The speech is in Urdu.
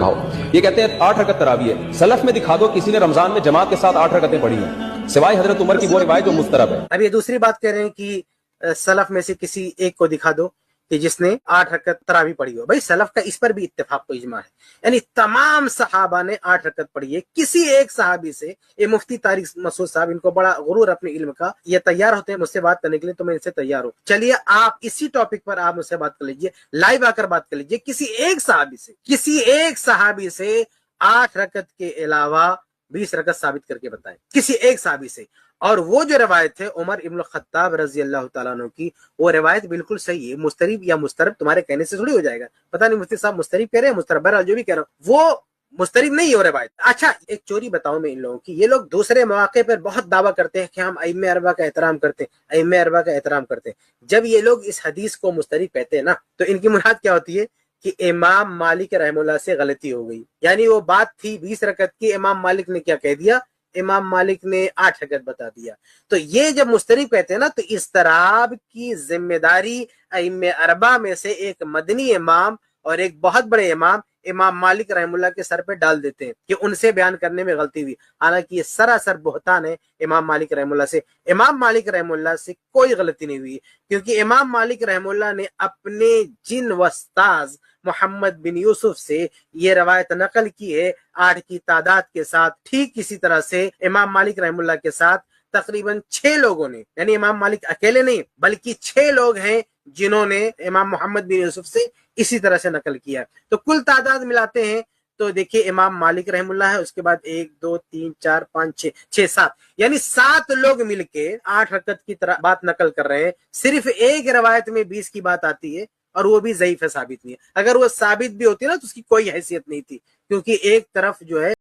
دکھاؤ. یہ کہتے ہیں 8 رکعت تراویح ہے. سلف میں دکھا دو کسی نے رمضان میں جماعت کے ساتھ 8 رکعتیں پڑھی ہیں سوائے حضرت عمر کی وہ روایت جو مسترب ہے. اب یہ دوسری بات کہہ رہے ہیں کہ سلف میں سے کسی ایک کو دکھا دو کہ جس نے 8 رکعت تراویح پڑھی ہو. بھائی سلف کا اس پر بھی اتفاق و اجماع ہے، یعنی تمام صحابہ نے 8 رکعت پڑھی ہے. کسی ایک صحابی سے، یہ مفتی طارق مسعود صاحب، ان کو بڑا غرور اپنے علم کا، یہ تیار ہوتے ہیں مجھ سے بات کرنے کے لیے تو میں ان سے تیار ہوں. چلیے آپ اسی ٹاپک پر آپ مجھ سے بات کر لیجئے، لائیو آ کر بات کر لیجئے. کسی ایک صحابی سے 8 رکعت کے علاوہ 20 رکعت ثابت کر کے بتائیں، کسی ایک صحابی سے. اور وہ جو روایت ہے عمر ابن الخطاب رضی اللہ تعالیٰ عنہ کی، وہ روایت بالکل صحیح ہے. مسترب یا مسترب تمہارے کہنے سے تھوڑی ہو جائے گا. پتہ نہیں مفتی صاحب مسترب کہہ رہے ہیں، مسترب جو بھی کہہ رہا ہوں وہ مسترب نہیں ہے وہ روایت. اچھا ایک چوری بتاؤں میں ان لوگوں کی، یہ لوگ دوسرے مواقع پر بہت دعویٰ کرتے ہیں کہ ہم ائمہ اربعہ کا احترام کرتے ہیں، ائمہ اربعہ کا احترام کرتے ہیں. جب یہ لوگ اس حدیث کو مسترب کہتے ہیں نا تو ان کی مراد کیا ہوتی ہے کہ امام مالک رحمہ اللہ سے غلطی ہو گئی. یعنی وہ بات تھی 20 رکعت کی، امام مالک نے کیا کہہ دیا، امام مالک نے 8 رکعت بتا دیا. تو یہ جب مسترب کہتے ہیں نا تو اضطراب کی ذمہ داری ائمہ اربعہ میں سے ایک مدنی امام اور ایک بہت بڑے امام مالک رحمہ اللہ کے سر پہ ڈال دیتے ہیں کہ ان سے بیان کرنے میں غلطی ہوئی. حالانکہ یہ سراسر بہتان ہے امام مالک رحمہ اللہ سے. امام مالک رحمہ اللہ سے کوئی غلطی نہیں ہوئی، کیونکہ امام مالک رحمہ اللہ نے اپنے جن وستاذ محمد بن یوسف سے یہ روایت نقل کی ہے 8 کی تعداد کے ساتھ. ٹھیک اسی طرح سے امام مالک رحمہ اللہ کے ساتھ تقریباً 6 لوگوں نے، یعنی امام مالک اکیلے نہیں بلکہ 6 لوگ ہیں جنہوں نے امام محمد بن یوسف سے اسی طرح سے نقل کیا. تو کل تعداد ملاتے ہیں تو دیکھیے امام مالک رحمہ اللہ ہے، اس کے بعد 1 2 3 4 5 6 7، یعنی 7 لوگ مل کے 8 رکعت کی طرح بات نقل کر رہے ہیں. صرف ایک روایت میں 20 کی بات آتی ہے اور وہ بھی ضعیف ہے، ثابت نہیں ہے. اگر وہ ثابت بھی ہوتی نا تو اس کی کوئی حیثیت نہیں تھی، کیونکہ ایک طرف جو ہے